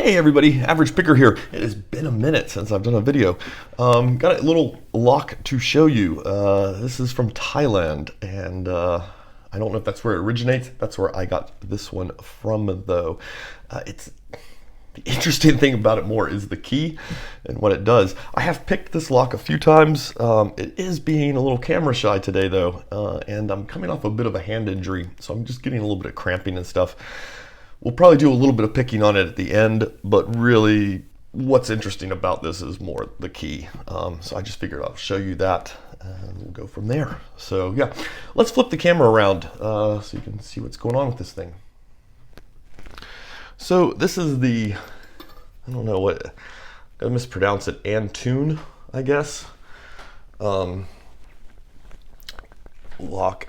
Hey everybody, Average Picker here. It has been a minute since I've done a video. Got a little lock to show you. This is from Thailand, and I don't know if that's where it originates. That's where I got this one from, though. It's the interesting thing about it more is the key and what it does. I have picked this lock a few times. It is being a little camera shy today, though, and I'm coming off a bit of a hand injury, so I'm just getting a little bit of cramping and stuff. We'll probably do a little bit of picking on it at the end, but really what's interesting about this is more the key. So I just figured I'll show you that and we'll go from there. So yeah, let's flip the camera around so you can see what's going on with this thing. So this is the, I don't know what, I'm gonna mispronounce it, Antoon, I guess, lock.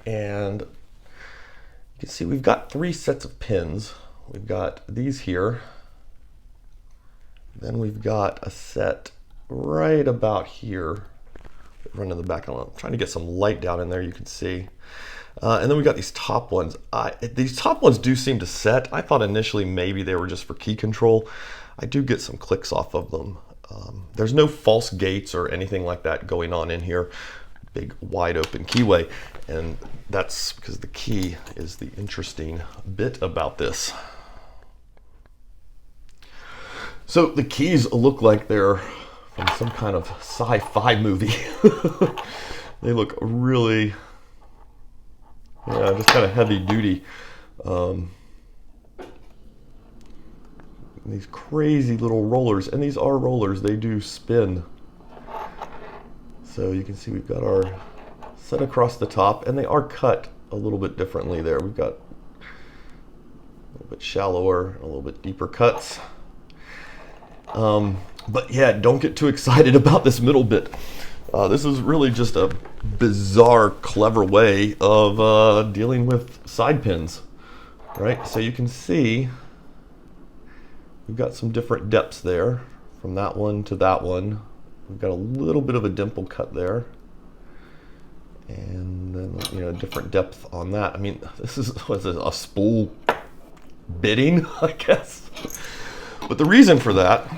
And you can see we've got 3 sets of pins. We've got these here, then we've got a set right about here, run to the back. I'm trying to get some light down in there, you can see. And then we got these top ones. These top ones do seem to set. I thought initially maybe they were just for key control. I do get some clicks off of them. There's no false gates or anything like that going on in here. Big wide open keyway, and that's because the key is the interesting bit about this. So the keys look like they're from some kind of sci-fi movie. They look really, yeah, just kind of heavy duty. These crazy little rollers, and these are rollers, they do spin. So you can see we've got our set across the top, and they are cut a little bit differently there. We've got a little bit shallower, a little bit deeper cuts. But yeah, don't get too excited about this middle bit. This is really just a bizarre, clever way of dealing with side pins, right? So you can see we've got some different depths there, from that one to that one. We've got a little bit of a dimple cut there, and then different depth on that. I mean, this is a spool bitting, I guess. But the reason for that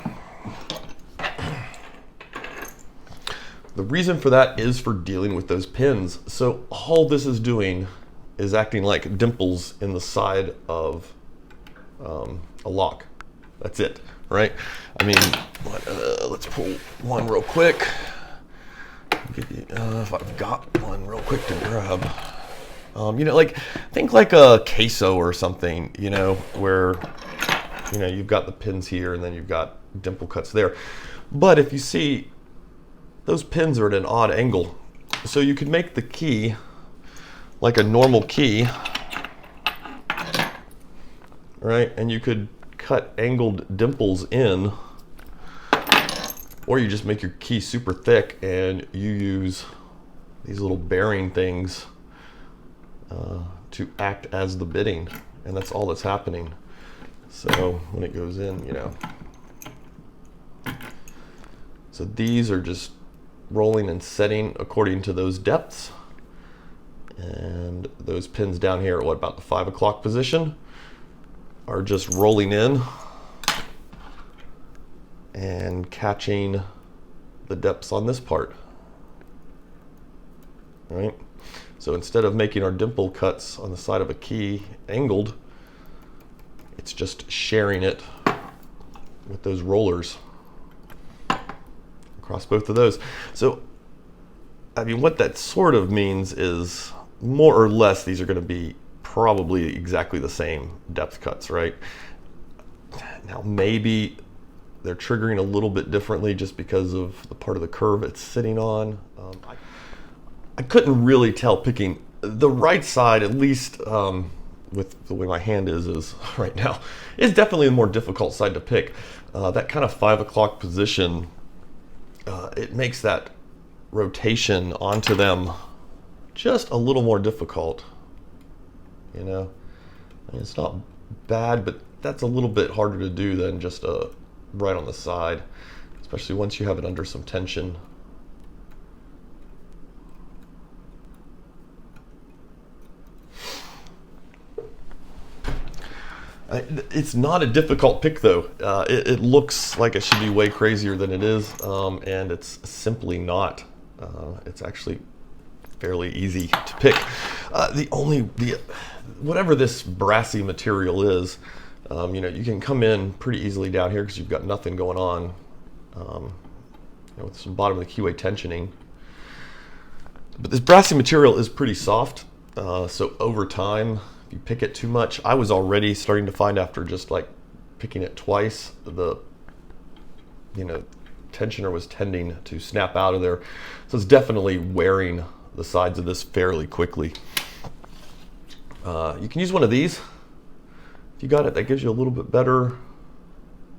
is for dealing with those pins. So all this is doing is acting like dimples in the side of a lock. That's it, right? I mean, let's pull one real quick. If I've got one real quick to grab. Think like a queso or something, where you've got the pins here and then you've got dimple cuts there. But if you see, those pins are at an odd angle. So you could make the key like a normal key, right? And you could cut angled dimples in, or you just make your key super thick and you use these little bearing things to act as the bitting, and that's all that's happening. So when it goes in, so these are just rolling and setting according to those depths, and those pins down here at about the 5 o'clock position are just rolling in and catching the depths on this part. All right? So instead of making our dimple cuts on the side of a key angled, it's just sharing it with those rollers across both of those. So, I mean, what that sort of means is more or less these are going to be probably exactly the same depth cuts, right? Now, maybe they're triggering a little bit differently just because of the part of the curve it's sitting on. I couldn't really tell picking the right side, at least with the way my hand is right now, is definitely the more difficult side to pick. That kind of 5 o'clock position, it makes that rotation onto them just a little more difficult. I mean, it's not bad, but that's a little bit harder to do than just right on the side, especially once you have it under some tension. It's not a difficult pick though. It looks like it should be way crazier than it is, and it's simply not. It's actually fairly easy to pick. Whatever this brassy material is, you can come in pretty easily down here because you've got nothing going on with some bottom of the keyway tensioning. But this brassy material is pretty soft, so over time, if you pick it too much, I was already starting to find after just like picking it twice, the tensioner was tending to snap out of there. So it's definitely wearing the sides of this fairly quickly. You can use one of these. If you got it, that gives you a little bit better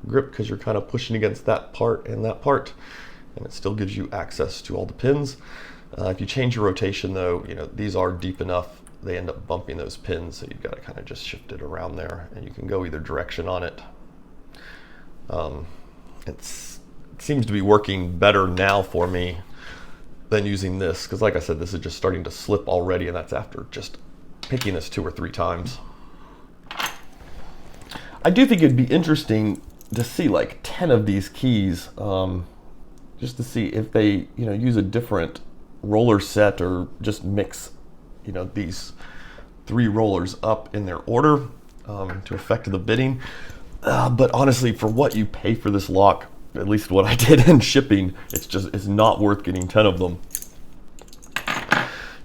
grip because you're kind of pushing against that part and that part, and it still gives you access to all the pins. If you change your rotation though, these are deep enough, they end up bumping those pins, so you've got to kind of just shift it around there, and you can go either direction on it. It seems to be working better now for me than using this, because like I said, this is just starting to slip already, and that's after just picking this 2 or 3 times. I do think it'd be interesting to see like 10 of these keys, just to see if they use a different roller set or just mix these 3 rollers up in their order to affect the bidding. But honestly, for what you pay for this lock, at least what I did in shipping, it's not worth getting 10 of them.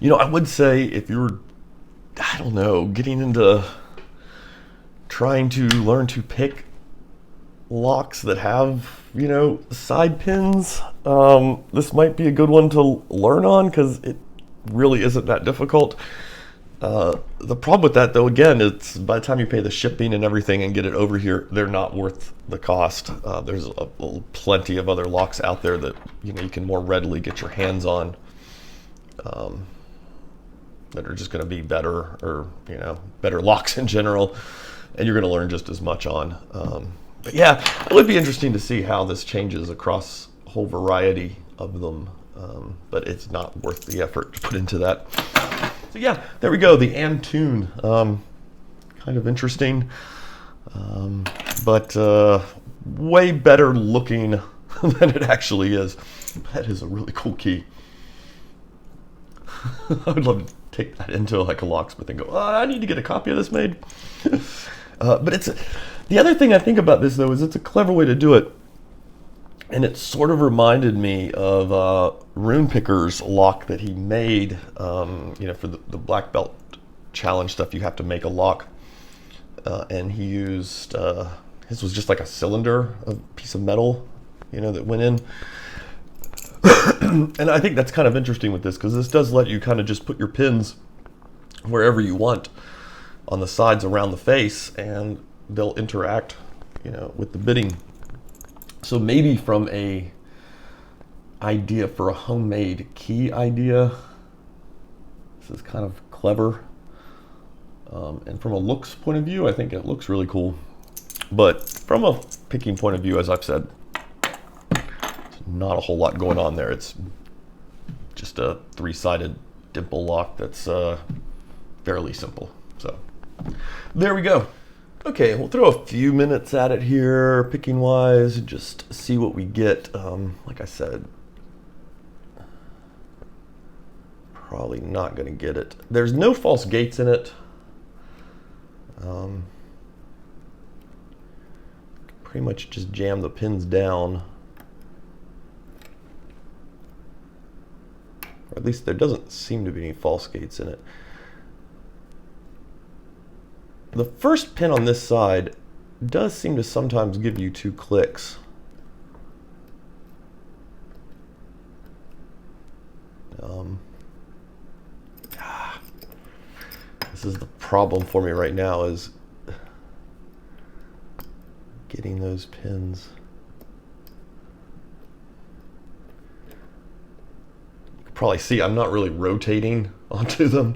I would say if you're, I don't know, getting into trying to learn to pick locks that have side pins, this might be a good one to learn on because it really isn't that difficult. The problem with that though, again, it's by the time you pay the shipping and everything and get it over here, they're not worth the cost. There's plenty of other locks out there that you can more readily get your hands on, that are just going to be better, or better locks in general, and you're going to learn just as much on. But yeah, it would be interesting to see how this changes across a whole variety of them, but it's not worth the effort to put into that. So yeah, there we go, the Antoon. Kind of interesting, but way better looking than it actually is. That is a really cool key. I would love to take that into like a locksmith and go, I need to get a copy of this made. But the other thing I think about this though is it's a clever way to do it, and it sort of reminded me of Rune Picker's lock that he made. For the black belt challenge stuff, you have to make a lock, and he used his was just like a cylinder, a piece of metal, that went in. And I think that's kind of interesting with this, because this does let you kind of just put your pins wherever you want on the sides around the face, and they'll interact, with the bitting. So maybe from a idea for a homemade key idea, this is kind of clever. And from a looks point of view, I think it looks really cool. But from a picking point of view, as I've said, not a whole lot going on there. It's just a 3-sided dimple lock that's fairly simple. So there we go. Okay, we'll throw a few minutes at it here, picking wise, just see what we get. Like I said, probably not going to get it. There's no false gates in it. Pretty much just jam the pins down. Or at least there doesn't seem to be any false gates in it. The first pin on this side does seem to sometimes give you 2 clicks. This is the problem for me right now, is getting those pins. You can probably see I'm not really rotating onto them.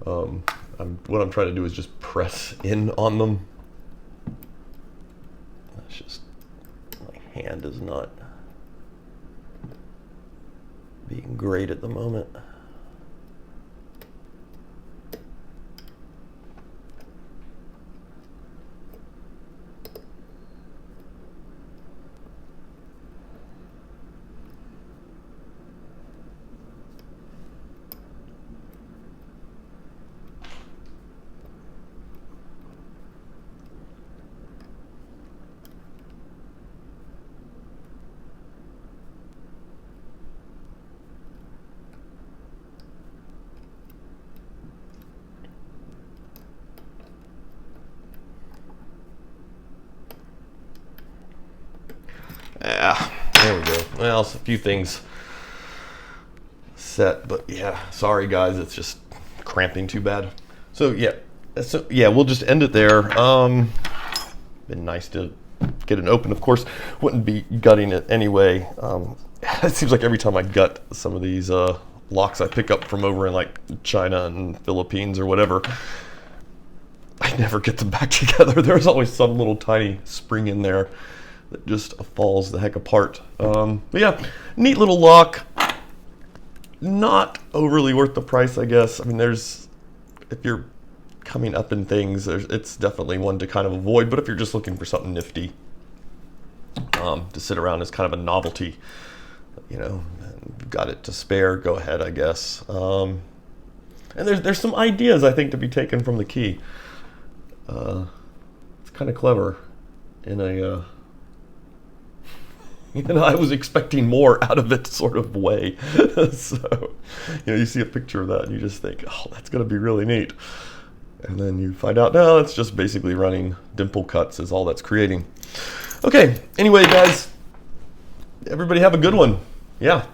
What I'm trying to do is just press in on them. That's just, my hand is not being great at the moment. else, a few things set, but yeah, sorry guys, it's just cramping too bad. So yeah, we'll just end it there. Been nice to get it open. Of course, wouldn't be gutting it anyway. It seems like every time I gut some of these locks I pick up from over in like China and Philippines or whatever, I never get them back together. There's always some little tiny spring in there that just falls the heck apart. But yeah, neat little lock. Not overly worth the price, I guess. I mean, if you're coming up in things, it's definitely one to kind of avoid. But if you're just looking for something nifty to sit around as kind of a novelty, you know, got it to spare, go ahead, I guess. And there's some ideas, I think, to be taken from the key. It's kind of clever in a I was expecting more out of it sort of way. So, you see a picture of that and you just think, oh, that's going to be really neat. And then you find out, no, it's just basically running dimple cuts is all that's creating. Okay, anyway, guys, everybody have a good one. Yeah.